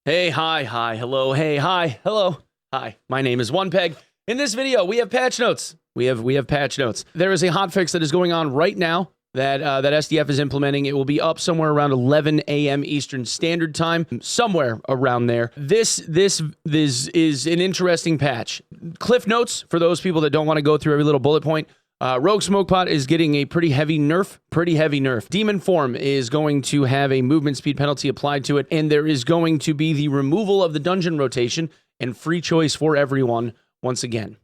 Hey, hi, hello, hey, hi, hello, hi. My name is Onepeg. In this video, we have patch notes. We have patch notes. There is a hotfix that is going on right now that SDF is implementing. It will be up somewhere around 11 a.m. Eastern Standard Time, somewhere around there. This is an interesting patch. Cliff notes for those people that don't want to go through every little bullet point. Rogue Smokepot is getting a pretty heavy nerf. Demon Form is going to have a movement speed penalty applied to it, and there is going to be the removal of the dungeon rotation and free choice for everyone once again.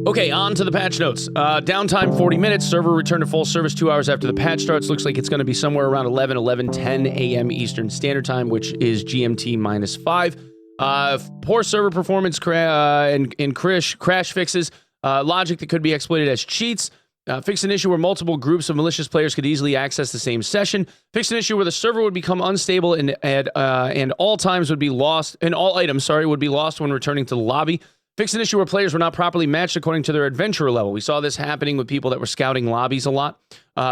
Okay, on to the patch notes. Downtime 40 minutes, server return to full service 2 hours after the patch starts. Looks like it's going to be somewhere around 11:10 a.m. Eastern Standard Time, which is GMT -5. Poor server performance and crash fixes, logic that could be exploited as cheats, fix an issue where multiple groups of malicious players could easily access the same session, fix an issue where the server would become unstable and all times would be lost, and all items, would be lost when returning to the lobby. Fix an issue where players were not properly matched according to their adventurer level. We saw this happening with people that were scouting lobbies a lot.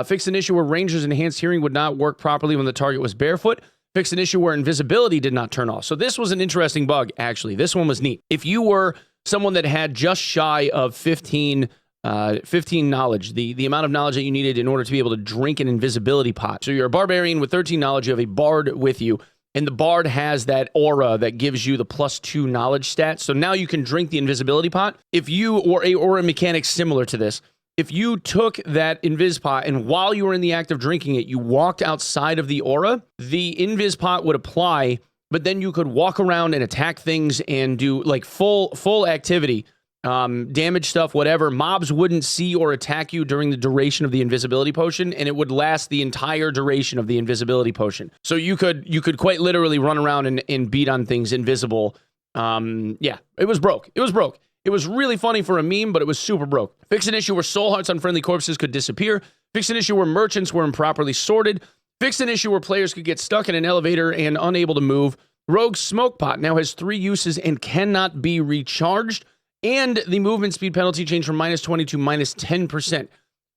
Fix an issue where Ranger's enhanced hearing would not work properly when the target was barefoot. Fix an issue where invisibility did not turn off. So this was an interesting bug, actually. This one was neat. If you were someone that had just shy of 15 knowledge, the amount of knowledge that you needed in order to be able to drink an invisibility pot. So you're a barbarian with 13 knowledge, you have a bard with you, and the bard has that aura that gives you the +2 knowledge stat. So now you can drink the invisibility pot. If you, or a mechanic similar to this, if you took that invis pot and while you were in the act of drinking it, you walked outside of the aura, the invis pot would apply, but then you could walk around and attack things and do like full activity, damage stuff, whatever. Mobs wouldn't see or attack you during the duration of the invisibility potion, and it would last the entire duration of the invisibility potion. So you could quite literally run around and beat on things invisible. Yeah, it was broke. It was really funny for a meme, but it was super broke. Fix an issue where soul hearts on friendly corpses could disappear. Fix an issue where merchants were improperly sorted. Fix an issue where players could get stuck in an elevator and unable to move. Rogue Smokepot now has 3 uses and cannot be recharged. And the movement speed penalty changed from -20 to -10%.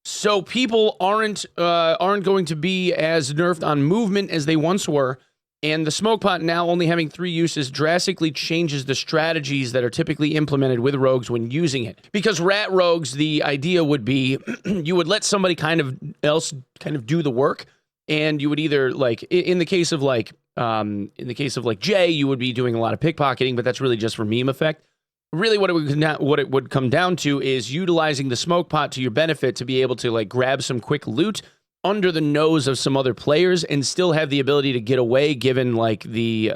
So people aren't going to be as nerfed on movement as they once were. And the Smokepot now only having 3 uses drastically changes the strategies that are typically implemented with rogues when using it. Because rat rogues, the idea would be you would let somebody kind of do the work, and you would either, like in the case of Jay, you would be doing a lot of pickpocketing, but that's really just for meme effect. Really, what it would come down to is utilizing the Smokepot to your benefit to be able to like grab some quick loot under the nose of some other players and still have the ability to get away, given like the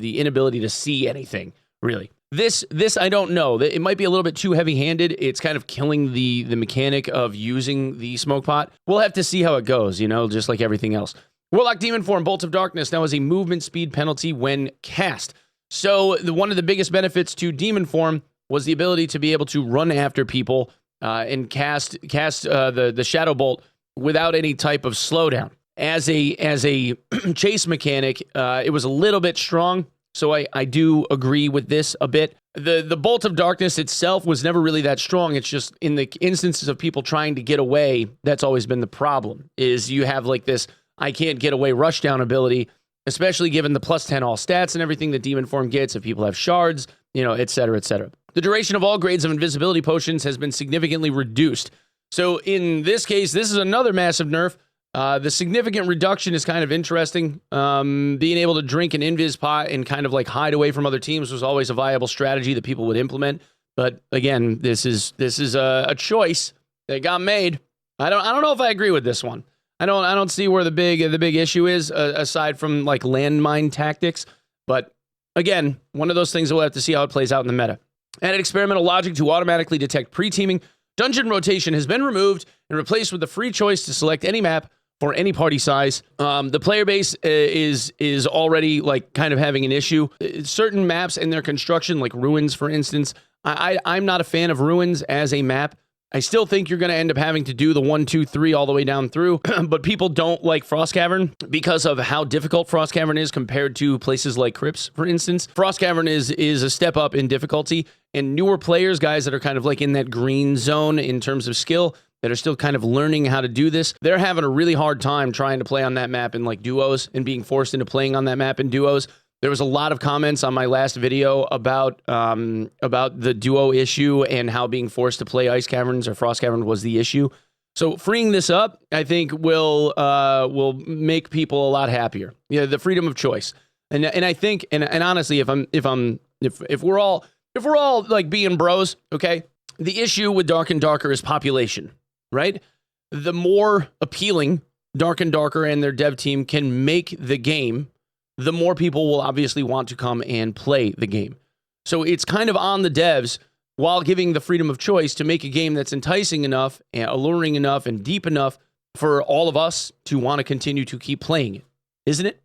inability to see anything. Really, this I don't know. It might be a little bit too heavy-handed. It's kind of killing the mechanic of using the Smokepot. We'll have to see how it goes. Just like everything else. Warlock Demon Form Bolt of Darkness now has a movement speed penalty when cast. So one of the biggest benefits to Demon Form was the ability to be able to run after people and cast the Shadow Bolt without any type of slowdown. As a chase mechanic, it was a little bit strong, so I do agree with this a bit. The Bolt of Darkness itself was never really that strong. It's just in the instances of people trying to get away, that's always been the problem, is you have like this I can't get away rushdown ability, especially given the +10 all stats and everything that Demon Form gets if people have shards, et cetera, et cetera. The duration of all grades of invisibility potions has been significantly reduced. So in this case, this is another massive nerf. The significant reduction is kind of interesting. Being able to drink an invis pot and kind of like hide away from other teams was always a viable strategy that people would implement. But again, this is a choice that got made. I don't know if I agree with this one. I don't see where the big issue is aside from like landmine tactics. But again, one of those things that we'll have to see how it plays out in the meta. Added experimental logic to automatically detect pre-teaming. Dungeon rotation has been removed and replaced with the free choice to select any map for any party size. The player base is already like kind of having an issue. Certain maps and their construction, like Ruins, for instance, I'm not a fan of Ruins as a map. I still think you're going to end up having to do the 1, 2, 3 all the way down through, but people don't like Frost Cavern because of how difficult Frost Cavern is compared to places like Crypts, for instance. Frost Cavern is a step up in difficulty, and newer players, guys that are kind of like in that green zone in terms of skill, that are still kind of learning how to do this. They're having a really hard time trying to play on that map in like duos and being forced into playing on that map in duos. There was a lot of comments on my last video about the duo issue and how being forced to play Ice Caverns or Frost Caverns was the issue. So freeing this up, I think will make people a lot happier. Yeah, the freedom of choice. And I think and honestly, if we're all like being bros, okay, the issue with Dark and Darker is population, right? The more appealing Dark and Darker and their dev team can make the game, the more people will obviously want to come and play the game. So it's kind of on the devs, while giving the freedom of choice, to make a game that's enticing enough and alluring enough and deep enough for all of us to want to continue to keep playing it, isn't it?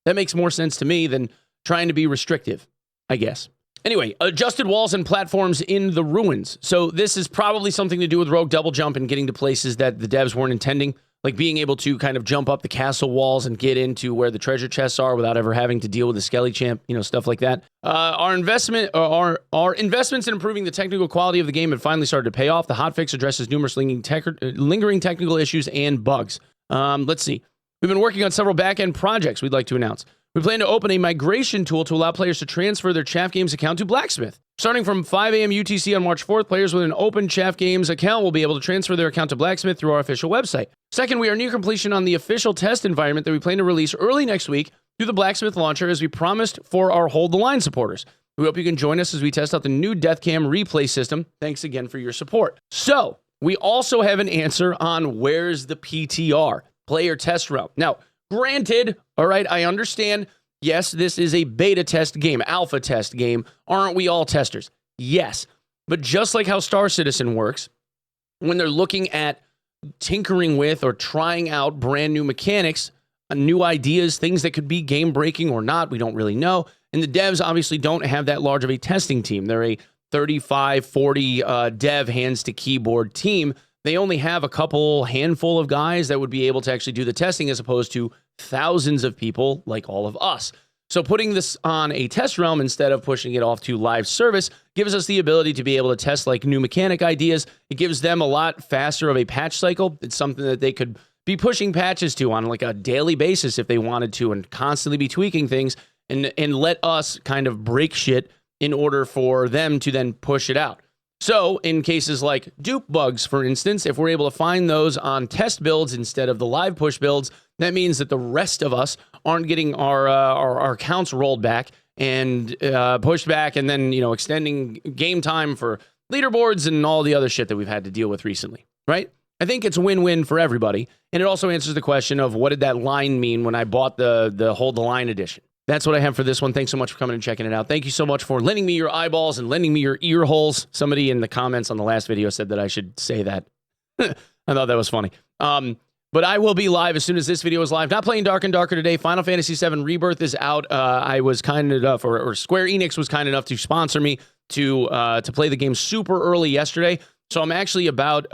That makes more sense to me than trying to be restrictive, I guess. Anyway, adjusted walls and platforms in the ruins. So this is probably something to do with Rogue Double Jump and getting to places that the devs weren't intending, like being able to kind of jump up the castle walls and get into where the treasure chests are without ever having to deal with the Skelly Champ, stuff like that. Our investments in improving the technical quality of the game have finally started to pay off. The hotfix addresses numerous lingering technical issues and bugs. Let's see. We've been working on several back-end projects we'd like to announce. We plan to open a migration tool to allow players to transfer their Chaff Games account to Blacksmith. Starting from 5 a.m. UTC on March 4th, players with an open Chaff Games account will be able to transfer their account to Blacksmith through our official website. Second, we are near completion on the official test environment that we plan to release early next week through the Blacksmith launcher, as we promised for our Hold the Line supporters. We hope you can join us as we test out the new Deathcam replay system. Thanks again for your support. So, we also have an answer on where's the PTR, player test realm. Now, granted, all right, I understand. Yes, this is a beta test game, alpha test game. Aren't we all testers? Yes. But just like how Star Citizen works, when they're looking at tinkering with or trying out brand new mechanics, new ideas, things that could be game breaking or not, we don't really know. And the devs obviously don't have that large of a testing team. They're a 35, 40 dev hands to keyboard team. They only have a couple handful of guys that would be able to actually do the testing, as opposed to thousands of people like all of us. So putting this on a test realm instead of pushing it off to live service gives us the ability to be able to test like new mechanic ideas. It gives them a lot faster of a patch cycle. It's something that they could be pushing patches to on like a daily basis if they wanted to, and constantly be tweaking things and let us kind of break shit in order for them to then push it out. So in cases like dupe bugs, for instance, if we're able to find those on test builds instead of the live push builds, that means that the rest of us aren't getting our accounts rolled back and pushed back, and then, extending game time for leaderboards and all the other shit that we've had to deal with recently, right? I think it's a win-win for everybody. And it also answers the question of what did that line mean when I bought the Hold the Line edition. That's what I have for this one. Thanks so much for coming and checking it out. Thank you so much for lending me your eyeballs and lending me your ear holes. Somebody in the comments on the last video said that I should say that. I thought that was funny. But I will be live as soon as this video is live. Not playing Dark and Darker today. Final Fantasy VII Rebirth is out. I was kind enough, or Square Enix was kind enough to sponsor me to play the game super early yesterday. So I'm actually about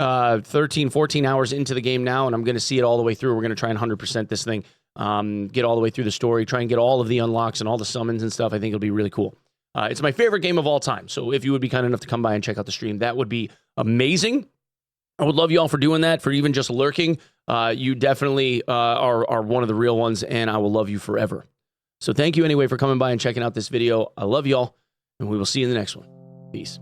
13, 14 hours into the game now, and I'm going to see it all the way through. We're going to try and 100% this thing. Get all the way through the story, try and get all of the unlocks and all the summons and stuff. I think it'll be really cool. It's my favorite game of all time. So if you would be kind enough to come by and check out the stream, that would be amazing. I would love you all for doing that, for even just lurking. You definitely are one of the real ones, and I will love you forever. So thank you anyway for coming by and checking out this video. I love you all, and we will see you in the next one. Peace.